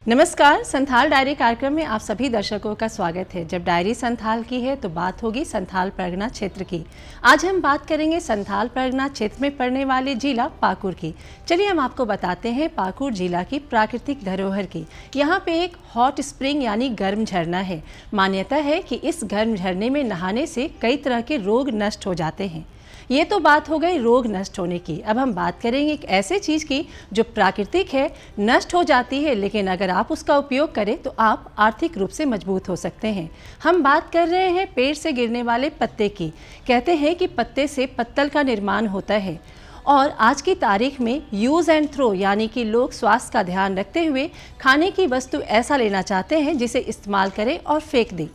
नमस्कार, संथाल डायरी कार्यक्रम में आप सभी दर्शकों का स्वागत है। जब डायरी संथाल की है तो बात होगी संथाल परगना क्षेत्र की। आज हम बात करेंगे संथाल परगना क्षेत्र में पड़ने वाले जिला पाकुड़ की। चलिए हम आपको बताते हैं पाकुड़ जिला की प्राकृतिक धरोहर की। यहाँ पे एक हॉट स्प्रिंग यानी गर्म झरना है। मान्यता है कि इस गर्म झरने में नहाने से कई तरह के रोग नष्ट हो जाते हैं। ये तो बात हो गई रोग नष्ट होने की। अब हम बात करेंगे एक ऐसे चीज़ की जो प्राकृतिक है, नष्ट हो जाती है, लेकिन अगर आप उसका उपयोग करें तो आप आर्थिक रूप से मजबूत हो सकते हैं। हम बात कर रहे हैं पेड़ से गिरने वाले पत्ते की। कहते हैं कि पत्ते से पत्तल का निर्माण होता है और आज की तारीख में यूज़ एंड थ्रो यानी कि लोग स्वास्थ्य का ध्यान रखते हुए खाने की वस्तु ऐसा लेना चाहते हैं जिसे इस्तेमाल करें और फेंक दें।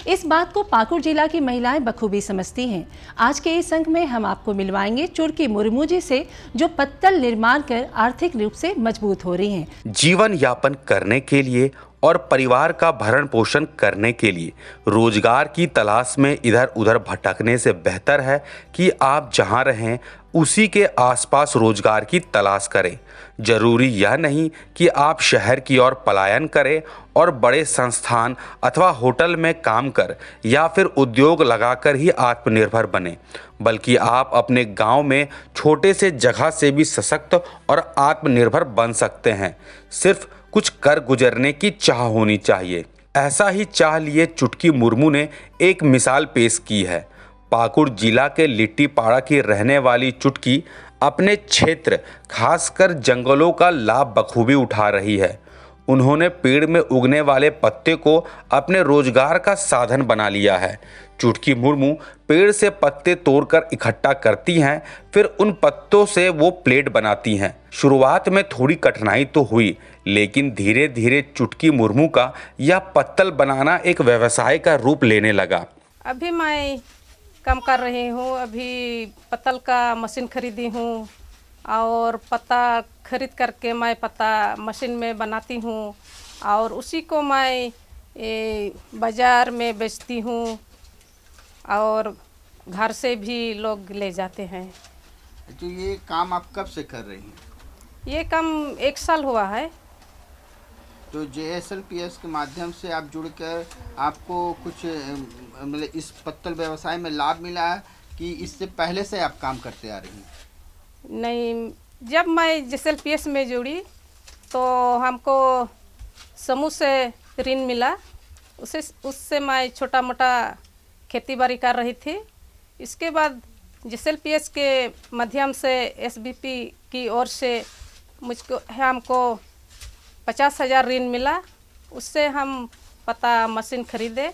इस बात को पाकुड़ जिला की महिलाएं बखूबी समझती हैं। आज के इस अंक में हम आपको मिलवाएंगे चुड़की मुर्मू जी से, जो पत्तल निर्माण कर आर्थिक रूप से मजबूत हो रही हैं। जीवन यापन करने के लिए और परिवार का भरण पोषण करने के लिए रोजगार की तलाश में इधर उधर भटकने से बेहतर है कि आप जहां रहें उसी के आसपास रोजगार की तलाश करें। जरूरी यह नहीं कि आप शहर की ओर पलायन करें और बड़े संस्थान अथवा होटल में काम कर या फिर उद्योग लगाकर ही आत्मनिर्भर बने, बल्कि आप अपने गांव में छोटे से जगह से भी सशक्त और आत्मनिर्भर बन सकते हैं। सिर्फ कुछ कर गुजरने की चाह होनी चाहिए। ऐसा ही चाह लिए चुटकी मुर्मू ने एक मिसाल पेश की है। पाकुड़ जिला के लिट्टीपाड़ा की रहने वाली चुटकी अपने क्षेत्र खासकर जंगलों का लाभ बखूबी उठा रही है। उन्होंने पेड़ में उगने वाले पत्ते को अपने रोजगार का साधन बना लिया है। चुटकी मुर्मू पेड़ से पत्ते तोड़कर इकट्ठा करती हैं, फिर उन पत्तों से वो प्लेट बनाती हैं। शुरुआत में थोड़ी कठिनाई तो हुई, लेकिन धीरे धीरे चुटकी मुर्मू का यह पत्तल बनाना एक व्यवसाय का रूप लेने लगा। अभी मैं काम कर रही हूँ। अभी पत्तल का मशीन खरीदी हूँ और पत्ता खरीद करके मैं पत्ता मशीन में बनाती हूँ और उसी को मैं बाज़ार में बेचती हूँ और घर से भी लोग ले जाते हैं। तो ये काम आप कब से कर रही हैं? ये काम 1 साल हुआ है। तो JSLPS के माध्यम से आप जुड़कर आपको कुछ मतलब इस पत्तल व्यवसाय में लाभ मिला है कि इससे पहले से आप काम करते आ रही हैं? नहीं, जब मैं JSLPS में जुड़ी तो हमको समूह से ऋण मिला। उससे मैं छोटा मोटा खेती बाड़ी कर रही थी। इसके बाद JSLPS के माध्यम से SBP की ओर से हमको 50,000 ऋण मिला। उससे हम पत्ता मशीन खरीदे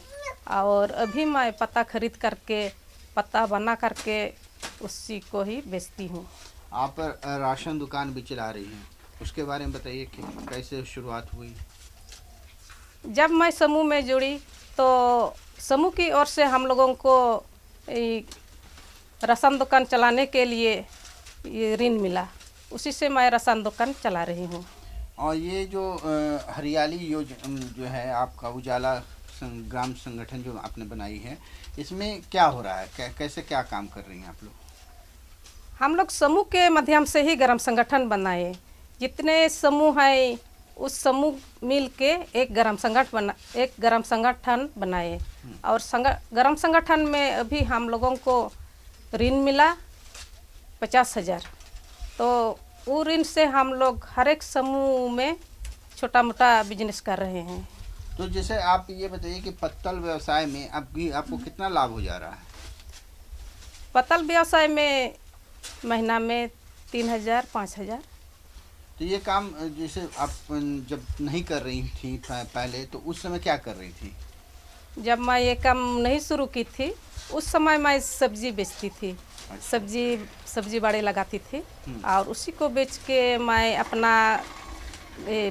और अभी मैं पत्ता खरीद करके पत्ता बना करके उसी को ही बेचती हूँ। आप राशन दुकान भी चला रही हैं, उसके बारे में बताइए कि कैसे शुरुआत हुई? जब मैं समूह में जुड़ी तो समूह की ओर से हम लोगों को राशन दुकान चलाने के लिए ये ऋण मिला। उसी से मैं राशन दुकान चला रही हूँ। और ये जो हरियाली योजना जो है आपका उजाला ग्राम संगठन जो आपने बनाई है, इसमें क्या हो रहा है? कैसे क्या काम कर रही हैं आप लोग? हम लोग समूह के माध्यम से ही ग्राम संगठन बनाए। जितने समूह हैं उस समूह मिल के एक ग्राम संगठन बनाए और ग्राम संगठन में अभी हम लोगों को ऋण मिला 50,000। तो वो ऋण से हम लोग हर एक समूह में छोटा मोटा बिजनेस कर रहे हैं। तो जैसे आप ये बताइए कि पत्तल व्यवसाय में आपको कितना लाभ हो जा रहा है? पत्तल व्यवसाय में महीना में 3,000 5,000। तो ये काम जैसे आप जब नहीं कर रही थी पहले, तो उस समय क्या कर रही थी? जब मैं ये काम नहीं शुरू की थी उस समय मैं सब्जी बेचती थी। सब्जी बाड़ी लगाती थी और उसी को बेच के मैं अपना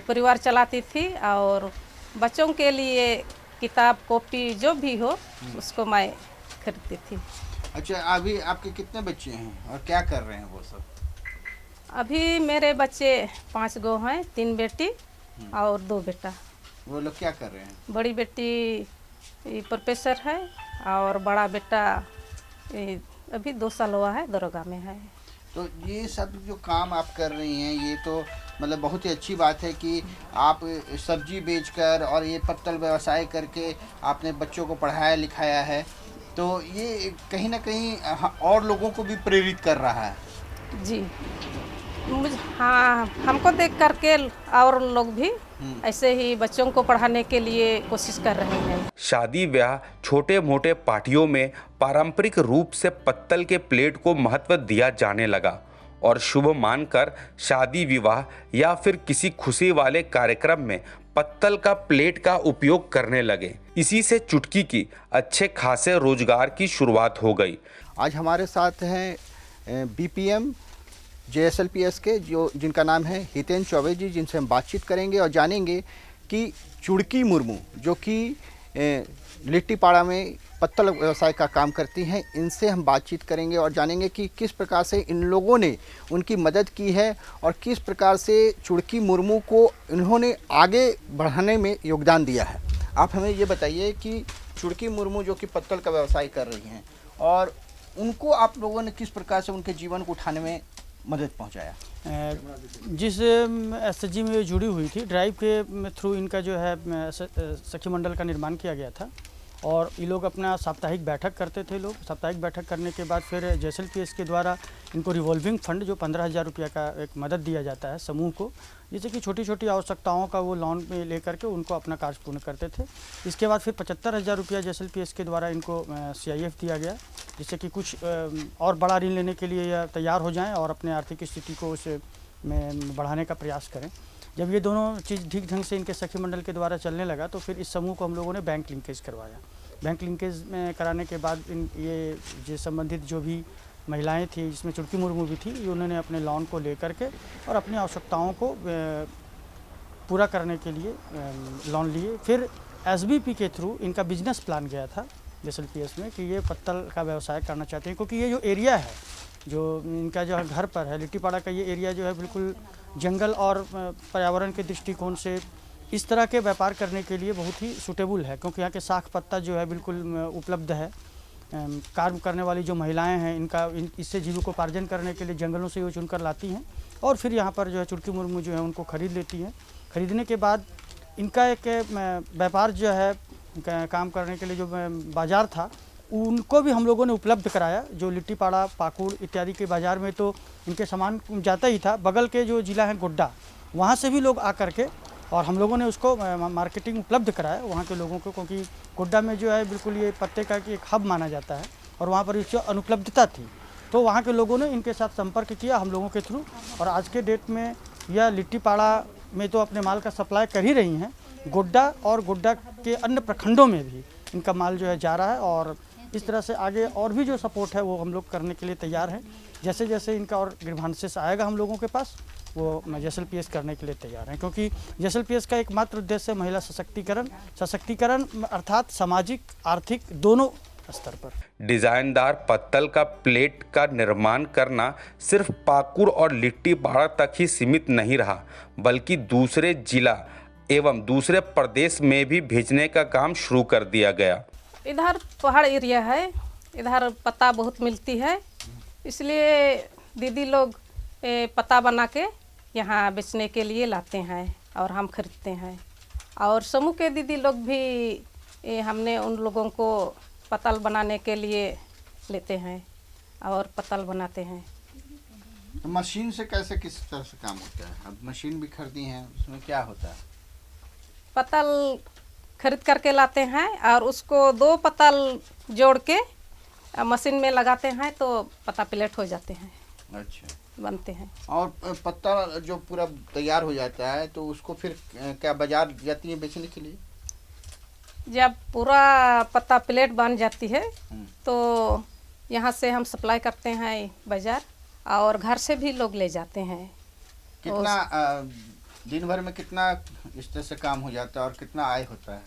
परिवार चलाती थी और बच्चों के लिए किताब कॉपी जो भी हो उसको मैं खरीदती थी। अच्छा, अभी आपके कितने बच्चे हैं और क्या कर रहे हैं वो सब? अभी मेरे बच्चे 5 गो हैं, 3 बेटी और 2 बेटा। वो लोग क्या कर रहे हैं? बड़ी बेटी प्रोफेसर है और बड़ा बेटा अभी 2 साल हुआ है दरोगा में है। तो ये सब जो काम आप कर रही हैं ये तो मतलब बहुत ही अच्छी बात है कि आप सब्जी बेचकर और ये पत्तल व्यवसाय करके आपने बच्चों को पढ़ाया लिखाया है, तो ये कहीं ना कहीं और लोगों को भी प्रेरित कर रहा है। जी, हाँ, हमको देख करके और लोग भी ऐसे ही बच्चों को पढ़ाने के लिए कोशिश कर रहे हैं। शादी ब्याह छोटे मोटे पार्टियों में पारंपरिक रूप से पत्तल के प्लेट को महत्व दिया जाने लगा और शुभ मानकर शादी विवाह या फिर किसी खुशी वाले कार्यक्रम में पत्तल का प्लेट का उपयोग करने लगे। इसी से चुटकी की अच्छे खासे रोजगार की शुरुआत हो गई। आज हमारे साथ हैं बीपीएम JSLPS के जिनका नाम है हितेन चौबे जी, जिनसे हम बातचीत करेंगे और जानेंगे कि चुटकी मुर्मू जो कि लिट्टीपाड़ा में पत्तल व्यवसाय का काम करती हैं, इनसे हम बातचीत करेंगे और जानेंगे कि किस प्रकार से इन लोगों ने उनकी मदद की है और किस प्रकार से चुटकी मुर्मू को इन्होंने आगे बढ़ाने में योगदान दिया है। आप हमें ये बताइए कि चुटकी मुर्मू जो कि पत्तल का व्यवसाय कर रही हैं और उनको आप लोगों ने किस प्रकार से उनके जीवन को उठाने में मदद पहुंचाया? जिस SHG में जुड़ी हुई थी, ड्राइव के थ्रू इनका जो है सखी मंडल का निर्माण किया गया था और ये लोग अपना साप्ताहिक बैठक करते थे। लोग साप्ताहिक बैठक करने के बाद फिर JSLPS के द्वारा इनको रिवॉल्विंग फंड जो 15,000 रुपया का एक मदद दिया जाता है समूह को, जैसे कि छोटी छोटी आवश्यकताओं का वो लोन में लेकर के उनको अपना कार्य पूर्ण करते थे। इसके बाद फिर 75,000 रुपया JSLPS के द्वारा इनको CIF दिया गया, जिससे कि कुछ और बड़ा ऋण लेने के लिए तैयार हो जाएं और अपने आर्थिक स्थिति को उसे में बढ़ाने का प्रयास करें। जब ये दोनों चीज़ ठीक ढंग से इनके सखी मंडल के द्वारा चलने लगा तो फिर इस समूह को हम लोगों ने बैंक लिंकेज करवाया। बैंक लिंकेज में कराने के बाद ये संबंधित जो भी महिलाएं थी, जिसमें चुटकी मुर्मू भी थी, ये उन्होंने अपने लोन को लेकर के और अपनी आवश्यकताओं को पूरा करने के लिए लोन लिए। फिर SBP के थ्रू इनका बिजनेस प्लान गया था JSLPS में कि ये पत्तल का व्यवसाय करना चाहते हैं, क्योंकि ये जो एरिया है जो इनका जो घर पर है लिट्टीपाड़ा का, ये एरिया जो है बिल्कुल जंगल और पर्यावरण के दृष्टिकोण से इस तरह के व्यापार करने के लिए बहुत ही सूटेबल है, क्योंकि यहाँ के साख पत्ता जो है बिल्कुल उपलब्ध है। कार्य करने वाली जो महिलाएं हैं इससे जीविकोपार्जन करने के लिए जंगलों से वो चुनकर लाती हैं और फिर यहाँ पर जो है चुटकी मुर्मू जो है उनको खरीद लेती हैं। खरीदने के बाद इनका एक व्यापार जो है काम करने के लिए जो बाज़ार था उनको भी हम लोगों ने उपलब्ध कराया। जो लिट्टीपाड़ा, पाकुड़ इत्यादि के बाज़ार में तो इनके सामान जाता ही था, बगल के जो ज़िला है गोड्डा, वहाँ से भी लोग आकर के और हम लोगों ने उसको मार्केटिंग उपलब्ध कराया वहाँ के लोगों को, क्योंकि गोड्डा में जो है बिल्कुल ये पत्ते का एक हब माना जाता है और वहाँ पर इसकी अनुपलब्धता थी, तो वहाँ के लोगों ने इनके साथ संपर्क किया हम लोगों के थ्रू और आज के डेट में यह लिट्टीपाड़ा में तो अपने माल का सप्लाई कर ही रही हैं, गोड्डा और गोड्डा के अन्य प्रखंडों में भी इनका माल जो है जा रहा है और इस तरह से आगे और भी जो सपोर्ट है वो हम लोग करने के लिए तैयार हैं। जैसे जैसे इनका और ग्रीवांसेस आएगा हम लोगों के पास वो JSLPS करने के लिए तैयार हैं, क्योंकि JSLPS का एकमात्र उद्देश्य है महिला सशक्तिकरण अर्थात सामाजिक आर्थिक दोनों स्तर पर। डिजाइनदार पत्तल का प्लेट का निर्माण करना सिर्फ पाकुड़ और लिट्टीपाड़ा तक ही सीमित नहीं रहा, बल्कि दूसरे जिला एवं दूसरे प्रदेश में भी भेजने का काम शुरू कर दिया गया। इधर पहाड़ एरिया है, इधर पत्ता बहुत मिलती है, इसलिए दीदी लोग पत्ता बना के यहाँ बेचने के लिए लाते हैं और हम खरीदते हैं। और समूह के दीदी लोग भी हमने उन लोगों को पत्तल बनाने के लिए लेते हैं और पत्तल बनाते हैं। तो मशीन से कैसे किस तरह से काम होता है? अब मशीन भी खरीदी हैं, उसमें क्या होता है? पत्तल खरीद करके लाते हैं और उसको 2 पत्तल जोड़ के मशीन में लगाते हैं तो पत्ता प्लेट हो जाते हैं। अच्छा, बनते हैं। और पत्ता जो पूरा तैयार हो जाता है तो उसको फिर क्या बाजार जाती है बेचने के लिए? जब पूरा पत्ता प्लेट बन जाती है तो यहाँ से हम सप्लाई करते हैं बाजार और घर से भी लोग ले जाते हैं। कितना दिन भर में कितना इस तरह से काम हो जाता है और कितना आय होता है?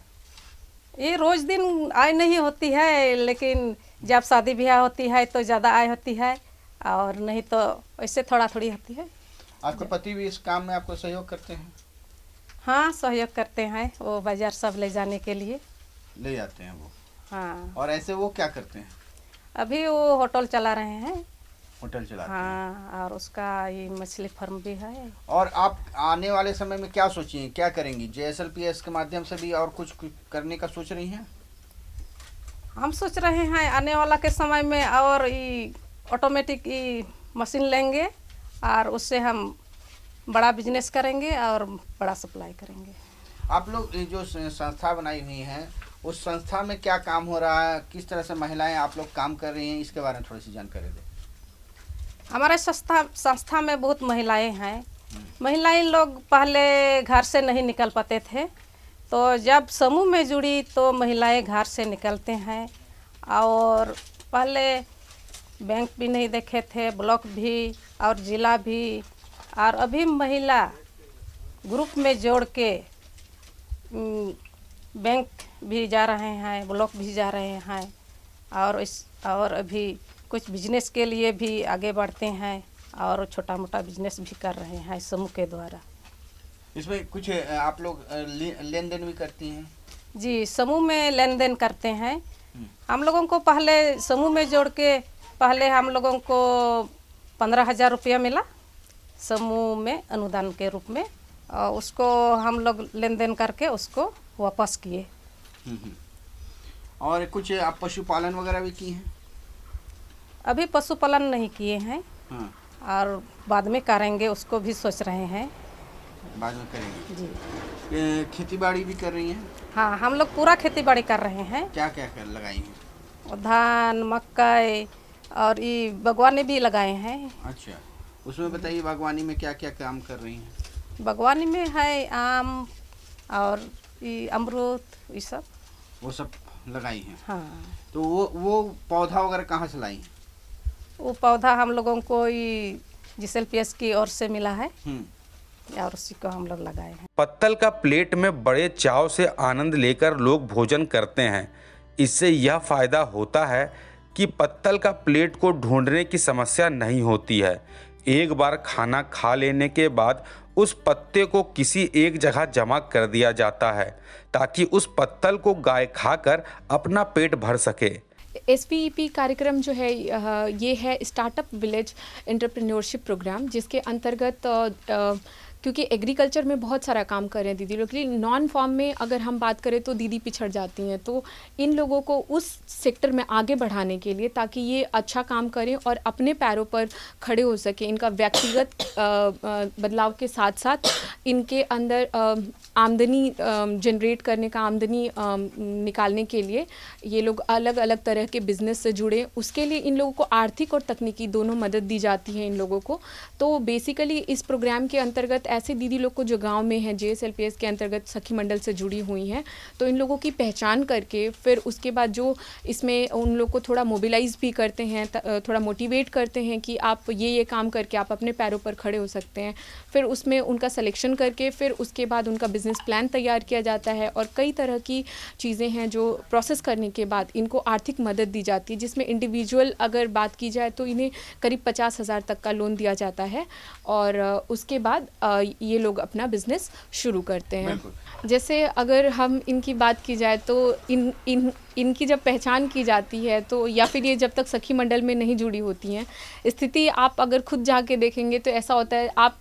ये रोज दिन आय नहीं होती है, लेकिन जब शादी ब्याह होती है तो ज़्यादा आय होती है और नहीं तो ऐसे थोड़ा थोड़ी होती है। आपके पति भी इस काम में आपको सहयोग करते हैं? हाँ, सहयोग करते हैं, वो बाजार सब ले जाने के लिए ले जाते हैं वो। हाँ। और ऐसे वो क्या करते हैं? अभी वो होटल चला रहे हैं होटल चलाती हैं। हाँ, और उसका ये मछली फार्म भी है। और आप आने वाले समय में क्या सोची हैं, क्या करेंगी? JSLPS के माध्यम से भी और कुछ करने का सोच रही हैं? हम सोच रहे हैं आने वाला के समय में और ये ऑटोमेटिक ये मशीन लेंगे और उससे हम बड़ा बिजनेस करेंगे और बड़ा सप्लाई करेंगे। आप लोग ये जो संस्था बनाई हुई है, उस संस्था में क्या काम हो रहा है, किस तरह से महिलाएं आप लोग काम कर रही हैं, इसके बारे में थोड़ी सी जानकारी दें। हमारे संस्था में बहुत महिलाएं हैं। महिलाएं लोग पहले घर से नहीं निकल पाते थे, तो जब समूह में जुड़ी तो महिलाएं घर से निकलते हैं। और पहले बैंक भी नहीं देखे थे, ब्लॉक भी और ज़िला भी, और अभी महिला ग्रुप में जोड़ के बैंक भी जा रहे हैं, ब्लॉक भी जा रहे हैं, और अभी कुछ बिजनेस के लिए भी आगे बढ़ते हैं और छोटा मोटा बिजनेस भी कर रहे हैं समूह के द्वारा। इसमें कुछ आप लोग लेन देन भी करती हैं? जी, समूह में लेन देन करते हैं। हम लोगों को पहले समूह में जोड़ के पहले हम लोगों को 15,000 रुपया मिला समूह में अनुदान के रूप में, और उसको हम लोग लेन देन करके उसको वापस किए। और कुछ आप पशुपालन वगैरह भी की हैं? अभी पशुपालन नहीं किए हैं। हाँ, और बाद में करेंगे, उसको भी सोच रहे हैं। बाद में करेंगे जी खेती बाड़ी भी कर रही हैं? हाँ, हम लोग पूरा खेती बाड़ी कर रहे हैं। क्या क्या कर लगाई हैं? धान, मकई और ये बागवानी भी लगाए हैं। अच्छा, उसमें बताइए बागवानी में क्या क्या काम कर रही हैं? बागवानी में है आम और ये अमरूद, ये सब। वो सब लगाई हैं? हाँ, तो वो पौधा वगैरह कहाँ से लाई हैं? वो पौधा हम लोगों को ये JSLPS की ओर से मिला है और उसी को हम लोग लगाए हैं। पत्तल का प्लेट में बड़े चाव से आनंद लेकर लोग भोजन करते हैं। इससे यह फायदा होता है कि पत्तल का प्लेट को ढूंढने की समस्या नहीं होती है। एक बार खाना खा लेने के बाद उस पत्ते को किसी एक जगह जमा कर दिया जाता है ताकि उस पत्तल को गाय खाकर अपना पेट भर सके। SVEP कार्यक्रम जो है ये है स्टार्टअप विलेज एंटरप्रेन्योरशिप प्रोग्राम, जिसके अंतर्गत क्योंकि एग्रीकल्चर में बहुत सारा काम कर रहे हैं दीदी लोग, लेकिन नॉन फॉर्म में अगर हम बात करें तो दीदी पिछड़ जाती हैं। तो इन लोगों को उस सेक्टर में आगे बढ़ाने के लिए, ताकि ये अच्छा काम करें और अपने पैरों पर खड़े हो सके, इनका व्यक्तिगत बदलाव के साथ साथ इनके अंदर आमदनी जनरेट करने का, आमदनी निकालने के लिए ये लोग अलग अलग तरह के बिजनेस से जुड़े। उसके लिए इन लोगों को आर्थिक और तकनीकी दोनों मदद दी जाती है इन लोगों को। तो बेसिकली इस प्रोग्राम के अंतर्गत ऐसे दीदी लोग को जो गांव में हैं, JSLPS के अंतर्गत सखी मंडल से जुड़ी हुई हैं, तो इन लोगों की पहचान करके फिर उसके बाद जो इसमें उन लोग को थोड़ा मोबिलाइज भी करते हैं, थोड़ा मोटिवेट करते हैं कि आप ये काम करके आप अपने पैरों पर खड़े हो सकते हैं। फिर उसमें उनका सिलेक्शन करके फिर उसके बाद उनका बिजनेस प्लान तैयार किया जाता है और कई तरह की चीज़ें हैं जो प्रोसेस करने के बाद इनको आर्थिक मदद दी जाती है, जिसमें इंडिविजुअल अगर बात की जाए तो इन्हें करीब 50,000 तक का लोन दिया जाता है और उसके बाद ये लोग अपना बिजनेस शुरू करते हैं। जैसे अगर हम इनकी बात की जाए तो इनकी जब पहचान की जाती है तो, या फिर ये जब तक सखी मंडल में नहीं जुड़ी होती हैं, स्थिति आप अगर खुद जाके देखेंगे तो ऐसा होता है, आप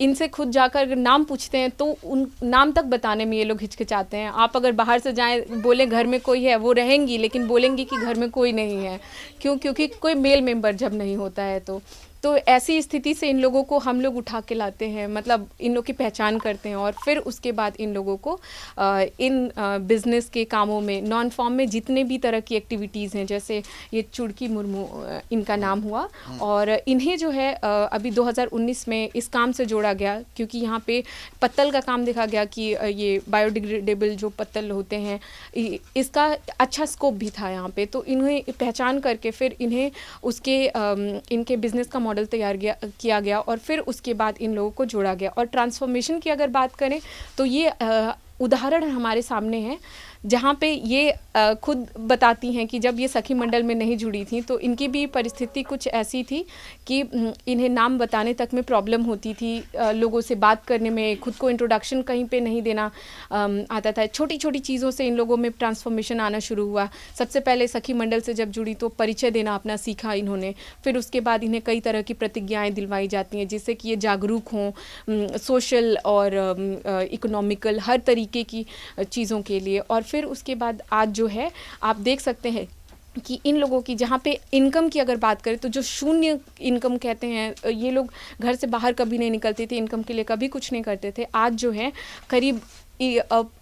इनसे खुद जाकर अगर नाम पूछते हैं तो उन नाम तक बताने में ये लोग हिचकिचाते हैं। आप अगर बाहर से जाएं, बोले घर में कोई है, वो रहेंगी लेकिन बोलेंगी कि घर में कोई नहीं है। क्यों? क्योंकि कोई मेल मेंबर जब नहीं होता है तो ऐसी स्थिति से इन लोगों को हम लोग उठा के लाते हैं, मतलब इन लोग की पहचान करते हैं और फिर उसके बाद इन लोगों को इन बिज़नेस के कामों में, नॉन फॉर्म में जितने भी तरह की एक्टिविटीज़ हैं, जैसे ये चुड़की मुर्मू इनका नाम हुआ, और इन्हें जो है अभी 2019 में इस काम से जोड़ा गया क्योंकि यहाँ पे पत्तल का काम देखा गया कि ये बायोडिग्रेडेबल जो पत्तल होते हैं इसका अच्छा स्कोप भी था यहाँ पे। तो इन्हें पहचान करके फिर इन्हें उसके इनके बिज़नेस का मॉडल तैयार किया गया और फिर उसके बाद इन लोगों को जोड़ा गया। और ट्रांसफॉर्मेशन की अगर बात करें तो ये उदाहरण हमारे सामने है जहाँ पे ये खुद बताती हैं कि जब ये सखी मंडल में नहीं जुड़ी थी तो इनकी भी परिस्थिति कुछ ऐसी थी कि इन्हें नाम बताने तक में प्रॉब्लम होती थी, लोगों से बात करने में, खुद को इंट्रोडक्शन कहीं पे नहीं देना आता था। छोटी छोटी चीज़ों से इन लोगों में ट्रांसफॉर्मेशन आना शुरू हुआ। सबसे पहले सखी मंडल से जब जुड़ी तो परिचय देना अपना सीखा इन्होंने, फिर उसके बाद इन्हें कई तरह की प्रतिज्ञाएं दिलवाई जाती हैं जिससे कि ये जागरूक हों सोशल और इकोनॉमिकल हर तरीके की चीज़ों के लिए। और फिर उसके बाद आज जो है आप देख सकते हैं कि इन लोगों की जहाँ पे इनकम की अगर बात करें तो जो शून्य इनकम कहते हैं, ये लोग घर से बाहर कभी नहीं निकलते थे, इनकम के लिए कभी कुछ नहीं करते थे। आज जो है करीब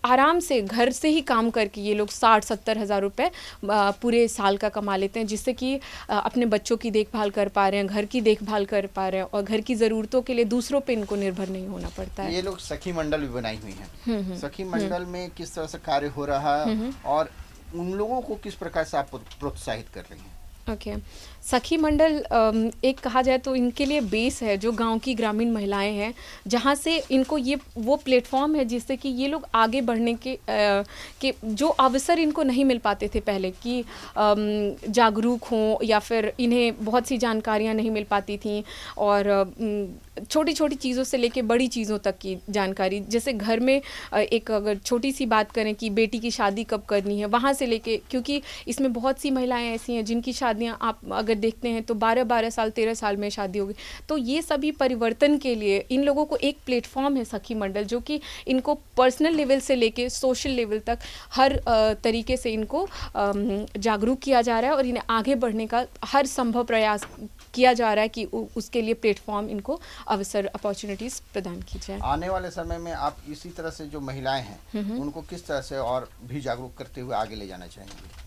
आराम से घर से ही काम करके ये लोग 60-70 हज़ार रुपये पूरे साल का कमा लेते हैं, जिससे कि अपने बच्चों की देखभाल कर पा रहे हैं, घर की देखभाल कर पा रहे हैं और घर की ज़रूरतों के लिए दूसरों पे इनको निर्भर नहीं होना पड़ता है। ये लोग सखी मंडल भी बनाई हुई हैं। सखी मंडल में किस तरह से कार्य हो रहा है और उन लोगों को किस प्रकार से आप प्रोत्साहित कर रही हैं? ओके सखी मंडल एक कहा जाए तो इनके लिए बेस है जो गांव की ग्रामीण महिलाएं हैं, जहां से इनको ये वो प्लेटफॉर्म है जिससे कि ये लोग आगे बढ़ने के जो अवसर इनको नहीं मिल पाते थे पहले कि जागरूक हों या फिर इन्हें बहुत सी जानकारियां नहीं मिल पाती थी और छोटी छोटी चीज़ों से लेके बड़ी चीज़ों तक की जानकारी, जैसे घर में एक अगर छोटी सी बात करें कि बेटी की शादी कब करनी है, वहाँ से लेके, क्योंकि इसमें बहुत सी महिलाएं ऐसी हैं जिनकी शादियाँ आप अगर देखते हैं तो 12-12 साल 13 साल में शादी हो गई। तो ये सभी परिवर्तन के लिए इन लोगों को एक प्लेटफॉर्म है सखी मंडल, जो कि इनको पर्सनल लेवल से लेके सोशल लेवल तक हर तरीके से इनको जागरूक किया जा रहा है और इन्हें आगे बढ़ने का हर संभव प्रयास किया जा रहा है कि उसके लिए प्लेटफॉर्म इनको अवसर अपॉर्चुनिटीज़ प्रदान की जाए। आने वाले समय में आप इसी तरह से जो महिलाएं हैं उनको किस तरह से और भी जागरूक करते हुए आगे ले जाना चाहेंगे?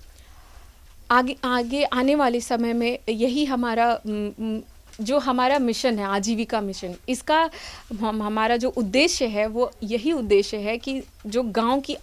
आगे आने वाले समय में यही हमारा जो हमारा मिशन है, आजीविका मिशन, इसका हमारा जो उद्देश्य है वो यही उद्देश्य है कि जो गांव की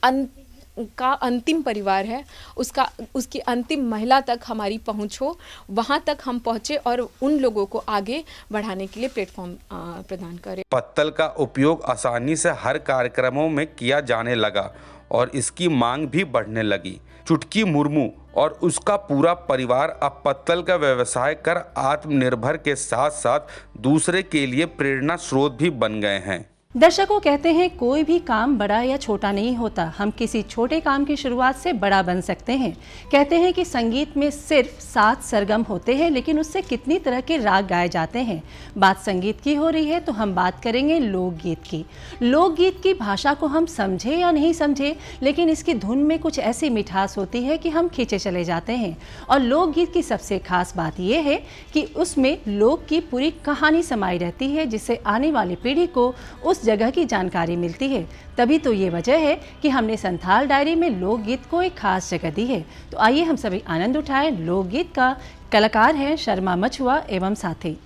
का अंतिम परिवार है उसकी अंतिम महिला तक हमारी पहुंच हो, वहां तक हम पहुंचे और उन लोगों को आगे बढ़ाने के लिए प्लेटफॉर्म प्रदान करें। पत्तल का उपयोग आसानी से हर कार्यक्रमों में किया जाने लगा और इसकी मांग भी बढ़ने लगी। चुटकी मुर्मू और उसका पूरा परिवार अब पत्तल का व्यवसाय कर आत्मनिर्भर के साथ साथ दूसरे के लिए प्रेरणा स्रोत भी बन गए हैं। दर्शकों कहते हैं कोई भी काम बड़ा या छोटा नहीं होता, हम किसी छोटे काम की शुरुआत से बड़ा बन सकते हैं। कहते हैं कि संगीत में सिर्फ 7 सरगम होते हैं, लेकिन उससे कितनी तरह के राग गाए जाते हैं। बात संगीत की हो रही है तो हम बात करेंगे लोकगीत की। लोकगीत की भाषा को हम समझे या नहीं समझे, लेकिन इसकी धुन में कुछ ऐसी मिठास होती है कि हम खींचे चले जाते हैं। और लोकगीत की सबसे खास बात यह है कि उसमें लोक की पूरी कहानी समाई रहती है, जिससे आने वाली पीढ़ी को उस जगह की जानकारी मिलती है। तभी तो ये वजह है कि हमने संथाल डायरी में लोकगीत को एक खास जगह दी है। तो आइए हम सभी आनंद उठाएं लोकगीत का। कलाकार हैं शर्मा मछुआ एवं साथी।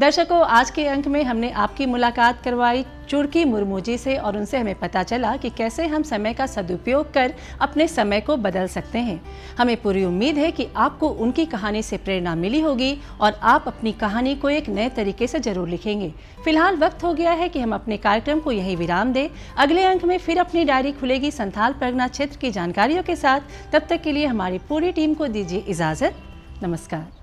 दर्शकों, आज के अंक में हमने आपकी मुलाकात करवाई चुड़की मुर्मू जी से और उनसे हमें पता चला कि कैसे हम समय का सदुपयोग कर अपने समय को बदल सकते हैं। हमें पूरी उम्मीद है कि आपको उनकी कहानी से प्रेरणा मिली होगी और आप अपनी कहानी को एक नए तरीके से जरूर लिखेंगे। फिलहाल वक्त हो गया है कि हम अपने कार्यक्रम को यहीं विराम दें। अगले अंक में फिर अपनी डायरी खुलेगी संथाल परगना क्षेत्र की जानकारियों के साथ। तब तक के लिए हमारी पूरी टीम को दीजिए इजाजत। नमस्कार।